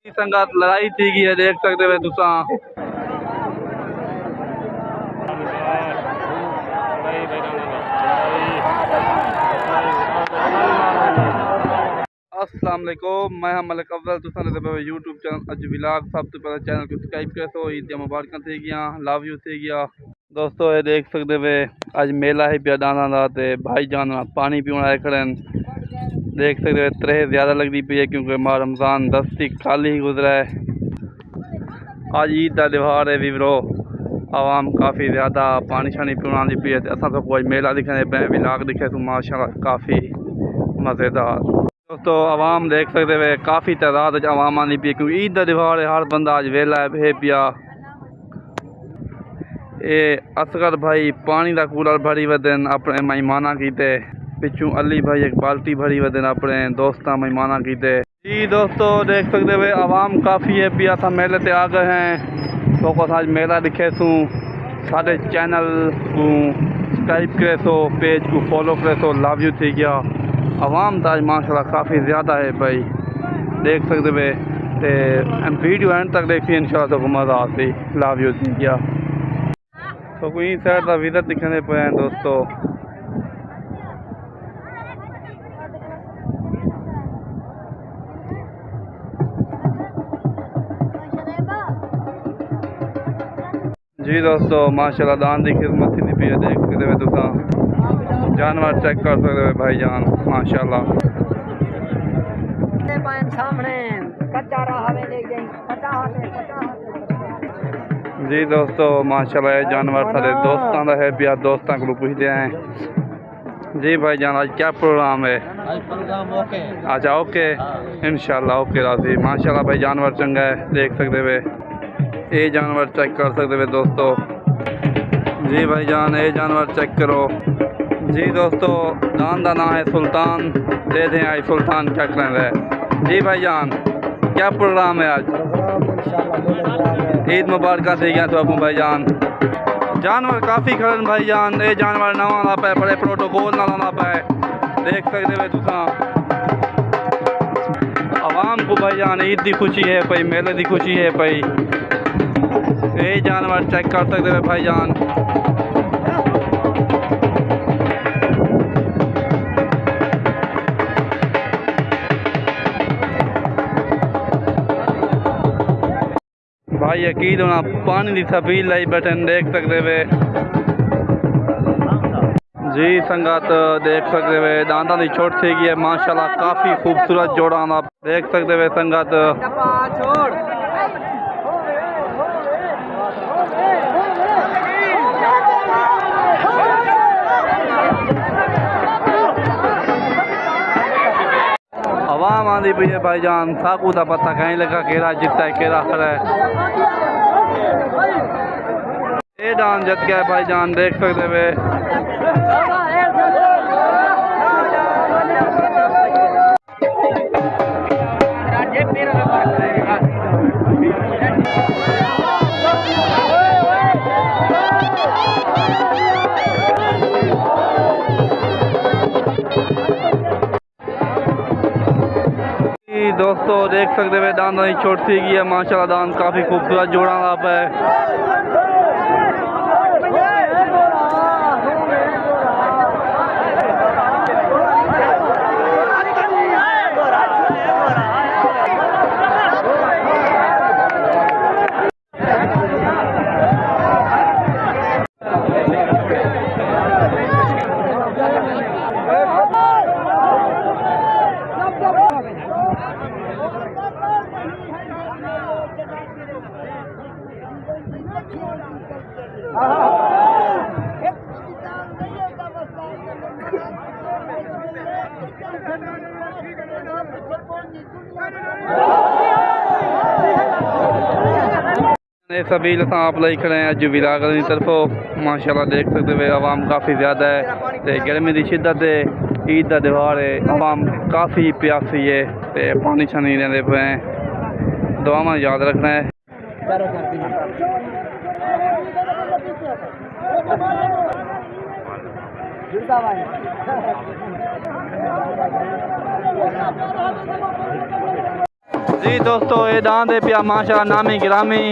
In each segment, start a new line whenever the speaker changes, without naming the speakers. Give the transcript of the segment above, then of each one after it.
संगत लड़ाई थी गई है, देख सकते हो तुसा। अस्सलाम वालेकुम, मैं मलिक अफजल। तुसा यूट्यूब चैनल अज विलाग सब तो पहले चैनल को सब्सक्राइब कर सो। ईद मुबारक थी गया, लव यू थी गया दोस्तों। ये देख सकते वे अज मेला है पिया दाना का, ते भाई जान पानी पीने आए खड़े। देख सकते हो तरह ज़्यादा लगती पी है क्योंकि माह रमज़ान 10 की कल ही गुजरा है। आज ईद का त्यौहार है वीवरो। आवाम काफ़ी ज़्यादा पानी शानी पीने आती पी है। असा तो कोई मेला दिखने पे विलाग दिखे तो माशाल्लाह काफ़ी मज़ेदार। दोस्तों आवाम देख सकते वे काफ़ी तादाद आवाम आती पी है क्योंकि ईद का त्यौहार है। हर बंदा अज वेला है पिया। ये असगर भाई पानी का कूलर भरी वदन अपने मेहमाना कीते। पिछू अली भाई एक बाल्टी भरी वदन अपने दोस्ता मेहमाना कीते। जी दोस्तों देख सकते हुए आवाम काफ़ी है पिया। था मेले ते आ गए हैं तो को आज मेला दिखे सू। साढ़े चैनल को सब्सक्राइब करे सो, पेज को फॉलो करे सो, लव यू थी गया। आवाम तो आज माशाल्लाह काफ़ी ज़्यादा है भाई, देख सकते हुए। वीडियो एंड तक देखिए इंशाल्लाह तो मज़ा आती। लव यू थी गया। तो कोई साइड का विजिट दिखने पे हैं दोस्तों। जी दोस्तों माशाल्लाह दान की खिदमत थी पी है। देख सकते हुए तुसा जानवर चेक कर सकते हो भाई जान माशाल्लाह। जी दोस्तों माशाल्लाह ये जानवर सारे दोस्तों का है पिया। दोस्तों को पूछते हैं जी भाई जान आज क्या प्रोग्राम है?
आज प्रोग्राम ओके।
अच्छा ओके, इंशाल्लाह ओके राजी। माशाल्लाह भाई जानवर चंगा है, देख सकते हुए ये जानवर चेक कर सकते हुए दोस्तों। जी भाई जान ये जानवर चेक करो। जी दोस्तों दान का नाम है सुल्तान। दे दें आज सुल्तान क्या कर रहे हैं। जी भाई जान क्या प्रोग्राम है आज? ईद मुबारक थी गया तो आपको भाई जान। जानवर काफ़ी खड़न भाई जान। ये जानवर नवा ला पे बड़े प्रोटोकॉल ना लाना पे, देख सकते हुए तुसा। आवाम को भाई जान ईद की खुशी है भाई, मेले की खुशी है भाई। ये जानवर चेक कर सकते हुए भाई जान। भाई यकीन होना पानी की छबील लाई बैठे, देख सकते हुए। जी संगत देख सकते हुए दांदा की छोट थी गई है माशाल्लाह काफ़ी खूबसूरत जोड़ा आप देख सकते हुए संगत। आवाम आंदी पी है भाई जान। साकू का पता कहीं लगा केरा जीता है केरा खड़ा है। ये डांस जीत गया भाई जान, देख सकते हुए। दोस्तों देख सकते हुए दान की छोट सी गई है माशाल्लाह। दान काफ़ी खूबसूरत जोड़ा आप है। सभी आप लाई खड़े हैं अज विलाग की तरफों माशाल्लाह। देख सकते हुए आवाम काफ़ी ज़्यादा है तो गर्मी की शिद्दत है। ईद का त्यौहार है, आवाम काफ़ी प्यासी है तो पानी शानी लेंदे पे हैं। दुआवां याद रखना है। जी दोस्तों ये दांद है पिया माशा नामी गिरामी।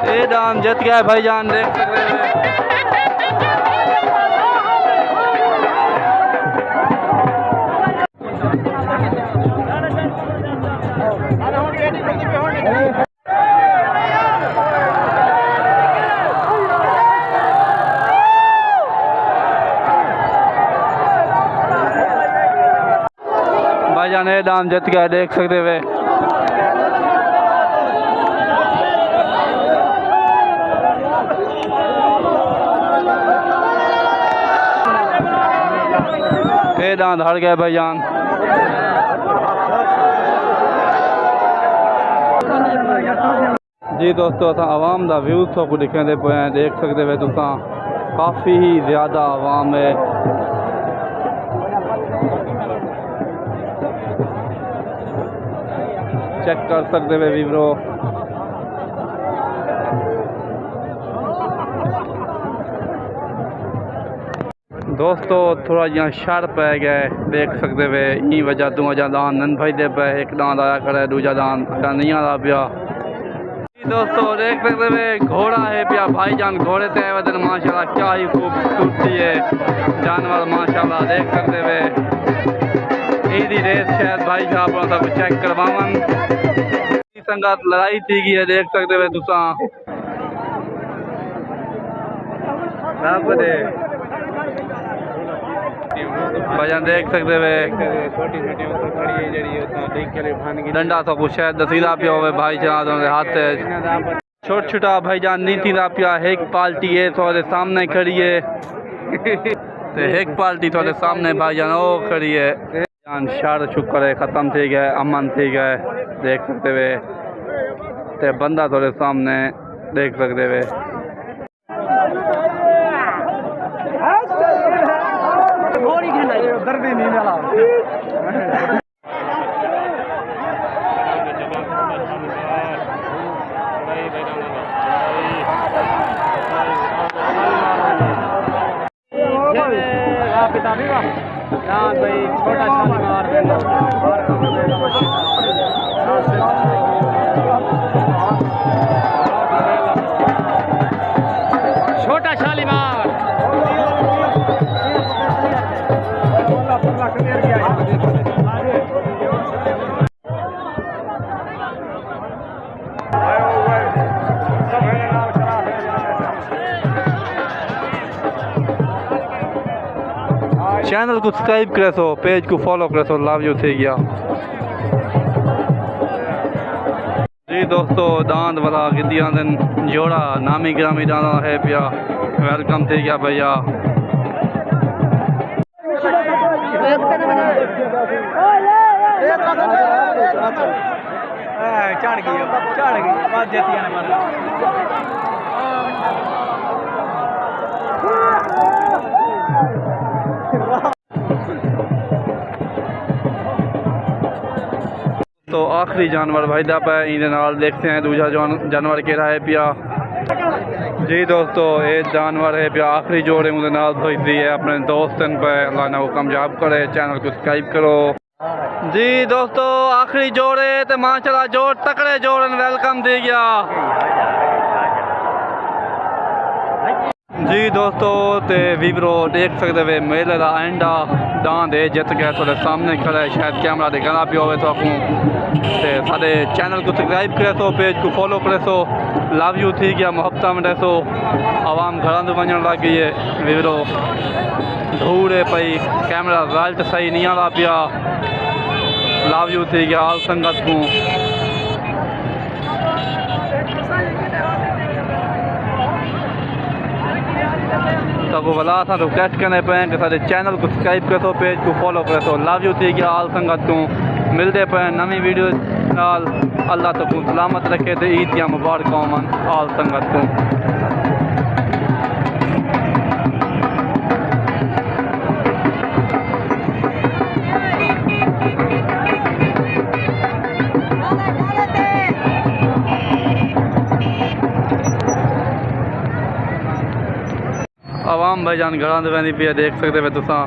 ये दान जीत गया है भाईजान, देख सकते हैं। भाईजान ये दान जीत गया, देख सकते हुए। ये दांत हार गए भाईजान। जी दोस्तों अस आवाम का व्यू थोक दिखाते पे हैं, देख सकते हो तुम काफ़ी ही ज़्यादा आवाम है। चेक कर सकते हो वीवरो। दोस्तों थोड़ा जहाँ शर पै गए, देख सकते हुए ई वजह तू अजा दान नन भाई दे पे, एक दान आया करे दूजा दान नहीं आ पिया। दोस्तों देख सकते हुए घोड़ा है पिया भाईजान, घोड़े ते वजन माशाल्लाह क्या ही खूबसूरती है जानवर माशाल्लाह, देख सकते हुए ईदी रेस शायद भाई साहब सब चेक करवावन। संगत लड़ाई थी गई है, देख सकते हुए तुसा भाईजान, देख सकते हुए डंडा तो कुछ शायद दसीदा पिया हो भाई चला हाथ छोट छोटा भाईजान नीति दा पिया। एक पार्टी है थोड़े सामने खड़ी है ते एक पार्टी थोड़े सामने भाईजान वो खड़ी है। जान शर शुक्र है खत्म थी गए, अमन थी गए, देख सकते हुए ते बंदा थोड़े सामने देख सकते हुए। दर्द नहीं मिला भाई छोटा छोटा शालीमार चैनल को सब्सक्राइब करे सो, पेज को फॉलो करे सो, लव यू थे गया। जी दोस्तों दांत वाला गिद्दियां दिन जोड़ा नामी ग्रामी दाना है पिया, वेलकम थे गया भैया। चढ़ गई बात जाती है तो आखिरी जानवर भाई दा पे इन नाल देखते हैं दूजा जानवर केड़ा है पिया। जी दोस्तों ये जानवर है पिया आखिरी जोड़े उनके नाल भेजती है अपने दोस्तन पे, अल्लाह ने वो कामयाब करे। चैनल को सब्सक्राइब करो। जी दोस्तों आखिरी जोड़े तो माशाल्लाह जोड़ तकड़े जोड़न वेलकम दे गया। जी दोस्तों ते वीवरो देख सकते हुए मेले का एंडा दान दे जित गया थोड़े सामने खड़ा है, शायद कैमरा दिखाना पिया हो तो सारे चैनल को सब्सक्राइब करे सो, पेज को फॉलो करे सो, लव यू थी गया मोहब्बत में रहो। आवाम घर वन लग गई है, वीवरो धूड़ पई, कैमरा रिजल्ट सही नहीं आ पिया, लव यू थी गया आल संगत को। तो वाला था तो रिक्वेस्ट करने पे कि सारे चैनल को सब्सक्राइब कर दो, पेज को फॉलो कर दो। लव यू थी गया आल संगत तू मिलते पे नवी वीडियो नाल। अल्लाह तक सलामत रखे तो ईद दियां मुबारक होवन आल संगत तू। आवाम भाईजान घर पे देख सकते हो तुसा